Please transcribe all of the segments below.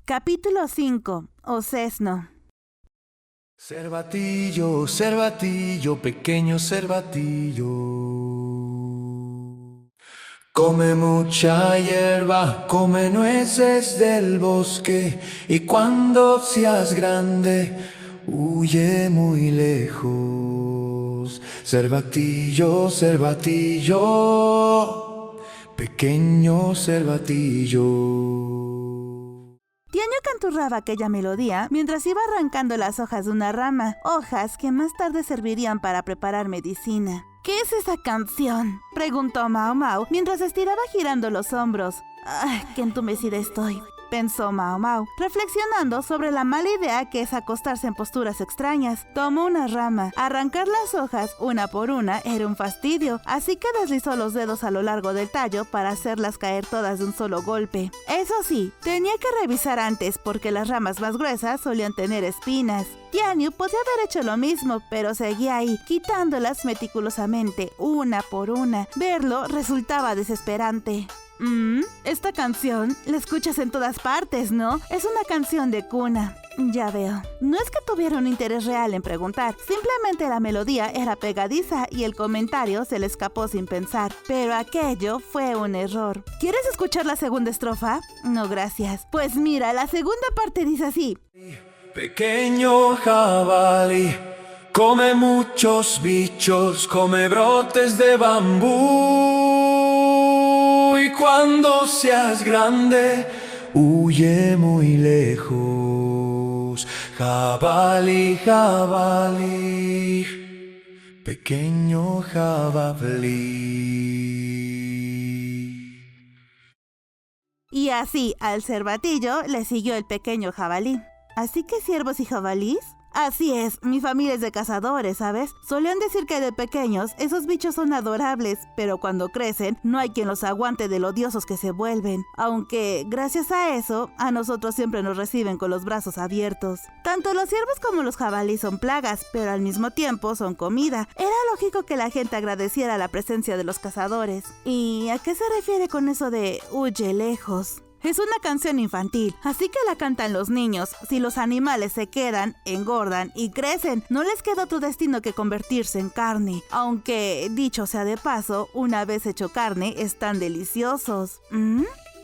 Capítulo 5. Ocesno. Cervatillo, cervatillo, pequeño cervatillo, come mucha hierba, come nueces del bosque, y cuando seas grande, huye muy lejos. Cervatillo, cervatillo, pequeño cervatillo. Tiaño canturraba aquella melodía mientras iba arrancando las hojas de una rama, hojas que más tarde servirían para preparar medicina. ¿Qué es esa canción?, preguntó Mao Mao mientras estiraba girando los hombros. ¡Ay, qué entumecida estoy!, pensó Mao Mao, reflexionando sobre la mala idea que es acostarse en posturas extrañas. Tomó una rama. Arrancar las hojas una por una era un fastidio, así que deslizó los dedos a lo largo del tallo para hacerlas caer todas de un solo golpe. Eso sí, tenía que revisar antes porque las ramas más gruesas solían tener espinas. Tianyu podía haber hecho lo mismo, pero seguía ahí, quitándolas meticulosamente, una por una. Verlo resultaba desesperante. Esta canción la escuchas en todas partes, ¿no? Es una canción de cuna. Ya veo. No es que tuviera un interés real en preguntar, simplemente la melodía era pegadiza y el comentario se le escapó sin pensar. Pero aquello fue un error. ¿Quieres escuchar la segunda estrofa? No, gracias. Pues mira, la segunda parte dice así. Pequeño jabalí, come muchos bichos, come brotes de bambú. Y cuando seas grande, huye muy lejos. Jabalí, jabalí, pequeño jabalí. Y así, al cervatillo le siguió el pequeño jabalí. ¿Así que ciervos y jabalís? Así es, mi familia es de cazadores, ¿sabes? Solían decir que de pequeños esos bichos son adorables, pero cuando crecen no hay quien los aguante de lo odiosos que se vuelven. Aunque, gracias a eso, a nosotros siempre nos reciben con los brazos abiertos. Tanto los ciervos como los jabalíes son plagas, pero al mismo tiempo son comida. Era lógico que la gente agradeciera la presencia de los cazadores. ¿Y a qué se refiere con eso de huye lejos? Es una canción infantil, así que la cantan los niños. Si los animales se quedan, engordan y crecen, no les queda otro destino que convertirse en carne. Aunque, dicho sea de paso, una vez hecho carne, están deliciosos.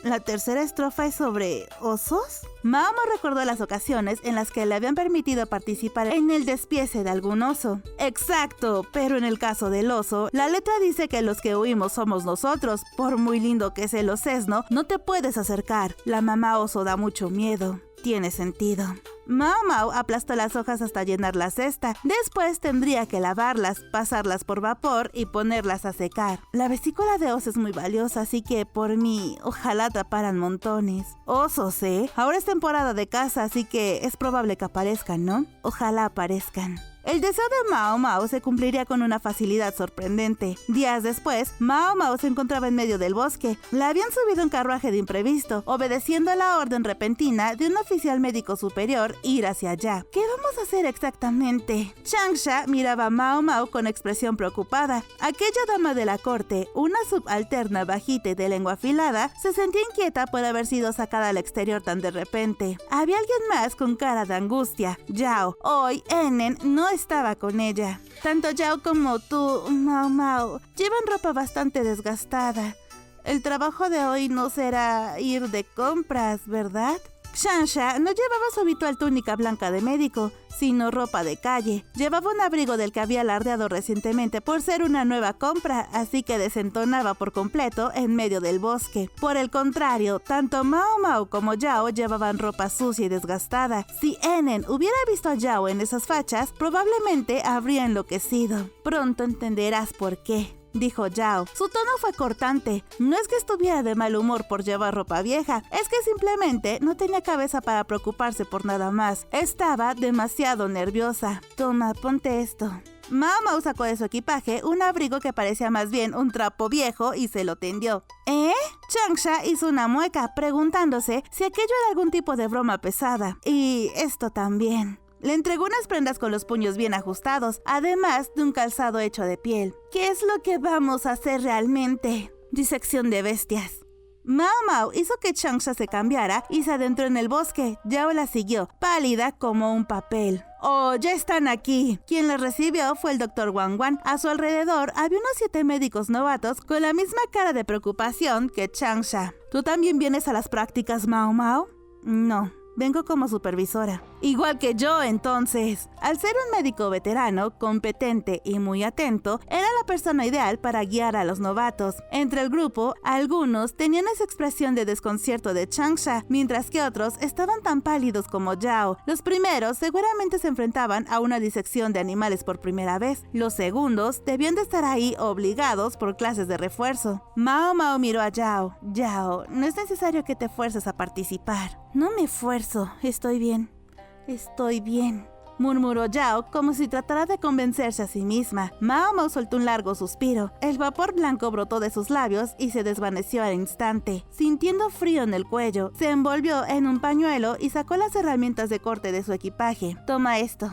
¿La tercera estrofa es sobre osos? Mao Mao recordó las ocasiones en las que le habían permitido participar en el despiece de algún oso. Exacto, pero en el caso del oso, la letra dice que los que huimos somos nosotros. Por muy lindo que sea el ocesno, no te puedes acercar. La mamá oso da mucho miedo. Tiene sentido. Mao Mao aplastó las hojas hasta llenar la cesta. Después tendría que lavarlas, pasarlas por vapor y ponerlas a secar. La vesícula de oso es muy valiosa, así que por mí, ojalá taparan montones. Osos, ¿eh? Ahora es temporada de caza, así que es probable que aparezcan, ¿no? Ojalá aparezcan. El deseo de Mao Mao se cumpliría con una facilidad sorprendente. Días después, Mao Mao se encontraba en medio del bosque. Le habían subido un carruaje de imprevisto, obedeciendo a la orden repentina de un oficial médico superior ir hacia allá. ¿Qué vamos a hacer exactamente? Changsha miraba a Mao Mao con expresión preocupada. Aquella dama de la corte, una subalterna bajita y de lengua afilada, se sentía inquieta por haber sido sacada al exterior tan de repente. Había alguien más con cara de angustia. Yao. Hoy, Enen no estaba con ella. Tanto Yao como tú, Mao Mao, llevan ropa bastante desgastada. El trabajo de hoy no será ir de compras, ¿verdad? Changsha no llevaba su habitual túnica blanca de médico, sino ropa de calle. Llevaba un abrigo del que había alardeado recientemente por ser una nueva compra, así que desentonaba por completo en medio del bosque. Por el contrario, tanto Mao Mao como Yao llevaban ropa sucia y desgastada. Si Enen hubiera visto a Yao en esas fachas, probablemente habría enloquecido. Pronto entenderás por qué, dijo Yao. Su tono fue cortante. No es que estuviera de mal humor por llevar ropa vieja, es que simplemente no tenía cabeza para preocuparse por nada más. Estaba demasiado nerviosa. Toma, ponte esto. Mao Mao sacó de su equipaje un abrigo que parecía más bien un trapo viejo y se lo tendió. ¿Eh? Changsha hizo una mueca, preguntándose si aquello era algún tipo de broma pesada. Y esto también. Le entregó unas prendas con los puños bien ajustados, además de un calzado hecho de piel. ¿Qué es lo que vamos a hacer realmente? Disección de bestias. Mao Mao hizo que Changsha se cambiara y se adentró en el bosque. Yao la siguió, pálida como un papel. ¡Oh, ya están aquí! Quien la recibió fue el Dr. Wang Wan. A su alrededor había unos 7 médicos novatos con la misma cara de preocupación que Changsha. ¿Tú también vienes a las prácticas, Mao Mao? No. Vengo como supervisora. Igual que yo, entonces. Al ser un médico veterano, competente y muy atento, era la persona ideal para guiar a los novatos. Entre el grupo, algunos tenían esa expresión de desconcierto de Changsha, mientras que otros estaban tan pálidos como Yao. Los primeros seguramente se enfrentaban a una disección de animales por primera vez. Los segundos debían de estar ahí obligados por clases de refuerzo. Mao Mao miró a Yao. Yao, no es necesario que te fuerces a participar. No me esfuerzo, estoy bien. Estoy bien, murmuró Yao como si tratara de convencerse a sí misma. Mao Mao soltó un largo suspiro. El vapor blanco brotó de sus labios y se desvaneció al instante. Sintiendo frío en el cuello, se envolvió en un pañuelo y sacó las herramientas de corte de su equipaje. Toma esto.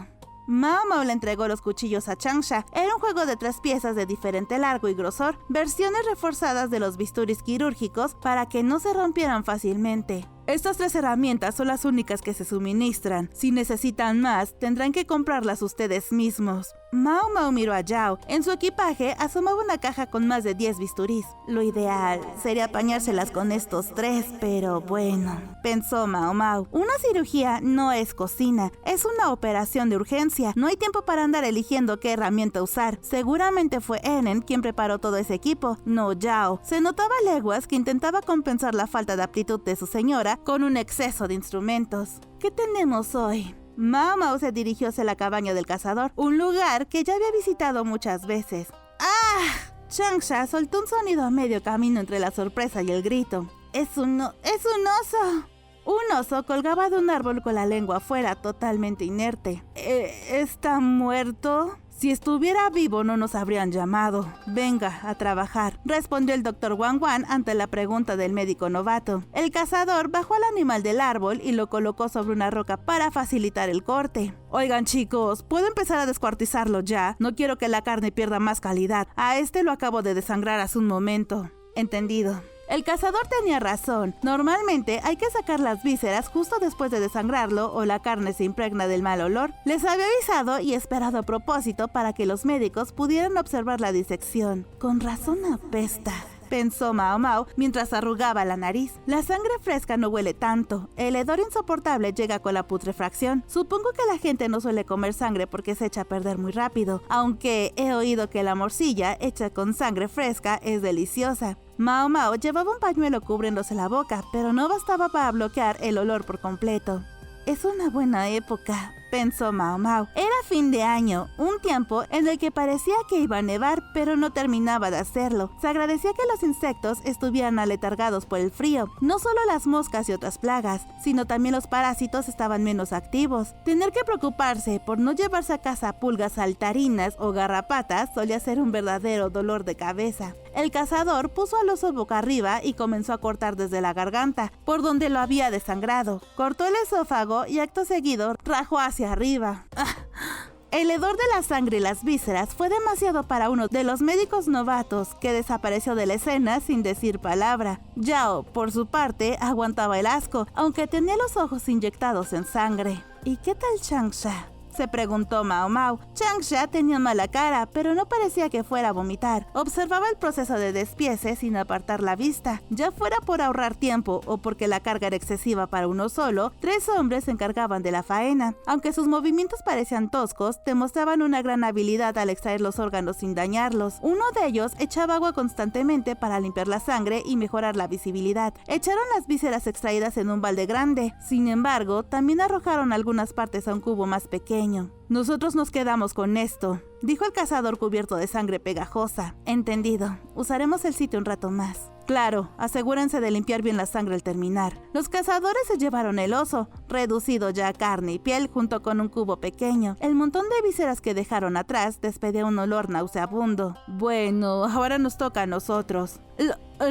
Mao Mao le entregó los cuchillos a Changsha. Era un juego de 3 piezas de diferente largo y grosor, versiones reforzadas de los bisturis quirúrgicos para que no se rompieran fácilmente. Estas 3 herramientas son las únicas que se suministran. Si necesitan más, tendrán que comprarlas ustedes mismos. Mao Mao miró a Yao. En su equipaje asomaba una caja con más de 10 bisturís. Lo ideal sería apañárselas con estos 3, pero bueno, pensó Mao Mao. Una cirugía no es cocina, es una operación de urgencia. No hay tiempo para andar eligiendo qué herramienta usar. Seguramente fue Enen quien preparó todo ese equipo, no Yao. Se notaba a leguas que intentaba compensar la falta de aptitud de su señora con un exceso de instrumentos. ¿Qué tenemos hoy? Mao Mao se dirigió hacia la cabaña del cazador, un lugar que ya había visitado muchas veces. ¡Ah! Changsha soltó un sonido a medio camino entre la sorpresa y el grito. ¡Es un oso! Un oso colgaba de un árbol con la lengua afuera, totalmente inerte. ¿Está muerto? Si estuviera vivo no nos habrían llamado. Venga, a trabajar, respondió el Dr. Wang Wan ante la pregunta del médico novato. El cazador bajó al animal del árbol y lo colocó sobre una roca para facilitar el corte. Oigan chicos, ¿puedo empezar a descuartizarlo ya? No quiero que la carne pierda más calidad. A este lo acabo de desangrar hace un momento. Entendido. El cazador tenía razón. Normalmente hay que sacar las vísceras justo después de desangrarlo o la carne se impregna del mal olor. Les había avisado y esperado a propósito para que los médicos pudieran observar la disección. Con razón apesta, pensó Mao Mao mientras arrugaba la nariz. La sangre fresca no huele tanto. El hedor insoportable llega con la putrefacción. Supongo que la gente no suele comer sangre porque se echa a perder muy rápido, aunque he oído que la morcilla hecha con sangre fresca es deliciosa. Mao Mao llevaba un pañuelo cubriéndose la boca, pero no bastaba para bloquear el olor por completo. Es una buena época, pensó Mao Mao. Era fin de año, un tiempo en el que parecía que iba a nevar, pero no terminaba de hacerlo. Se agradecía que los insectos estuvieran aletargados por el frío. No solo las moscas y otras plagas, sino también los parásitos estaban menos activos. Tener que preocuparse por no llevarse a casa pulgas saltarinas o garrapatas solía ser un verdadero dolor de cabeza. El cazador puso al oso boca arriba y comenzó a cortar desde la garganta, por donde lo había desangrado. Cortó el esófago y acto seguido rajó hacia arriba. El hedor de la sangre y las vísceras fue demasiado para uno de los médicos novatos, que desapareció de la escena sin decir palabra. Yao, por su parte, aguantaba el asco, aunque tenía los ojos inyectados en sangre. ¿Y qué tal Changsha?, se preguntó Mao Mao. Changsha tenía mala cara, pero no parecía que fuera a vomitar. Observaba el proceso de despiece sin apartar la vista. Ya fuera por ahorrar tiempo o porque la carga era excesiva para uno solo, 3 hombres se encargaban de la faena. Aunque sus movimientos parecían toscos, demostraban una gran habilidad al extraer los órganos sin dañarlos. Uno de ellos echaba agua constantemente para limpiar la sangre y mejorar la visibilidad. Echaron las vísceras extraídas en un balde grande. Sin embargo, también arrojaron algunas partes a un cubo más pequeño. Nosotros nos quedamos con esto, dijo el cazador cubierto de sangre pegajosa. Entendido. Usaremos el sitio un rato más. Claro, asegúrense de limpiar bien la sangre al terminar. Los cazadores se llevaron el oso, reducido ya a carne y piel, junto con un cubo pequeño. El montón de vísceras que dejaron atrás despedía un olor nauseabundo. Bueno, ahora nos toca a nosotros.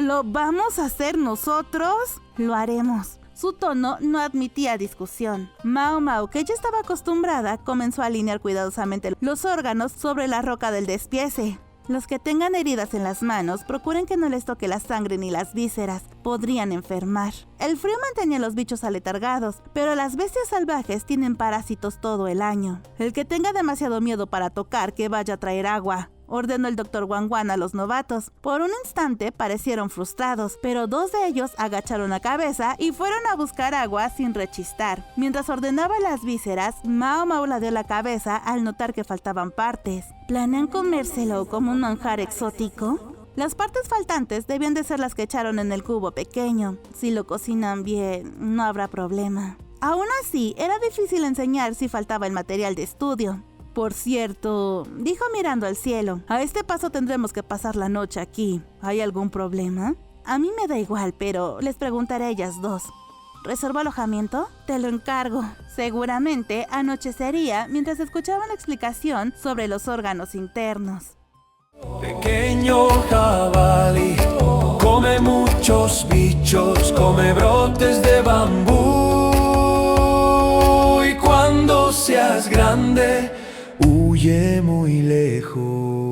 ¿Lo vamos a hacer nosotros? Lo haremos. Su tono no admitía discusión. Mao Mao, que ya estaba acostumbrada, comenzó a alinear cuidadosamente los órganos sobre la roca del despiece. Los que tengan heridas en las manos, procuren que no les toque la sangre ni las vísceras, podrían enfermar. El frío mantenía a los bichos aletargados, pero las bestias salvajes tienen parásitos todo el año. El que tenga demasiado miedo para tocar, que vaya a traer agua, ordenó el Dr. Guan a los novatos. Por un instante parecieron frustrados, pero 2 de ellos agacharon la cabeza y fueron a buscar agua sin rechistar. Mientras ordenaba las vísceras, Mao Mao ladeó la cabeza al notar que faltaban partes. ¿Planean comérselo como un manjar exótico? Las partes faltantes debían de ser las que echaron en el cubo pequeño. Si lo cocinan bien, no habrá problema. Aún así, era difícil enseñar si faltaba el material de estudio. Por cierto, dijo mirando al cielo, a este paso tendremos que pasar la noche aquí. ¿Hay algún problema? A mí me da igual, pero les preguntaré a ellas dos. ¿Reservo alojamiento? Te lo encargo. Seguramente anochecería mientras escuchaban la explicación sobre los órganos internos. Pequeño jabalí, come muchos bichos, come brotes de bambú. Y cuando seas grande, huye muy lejos.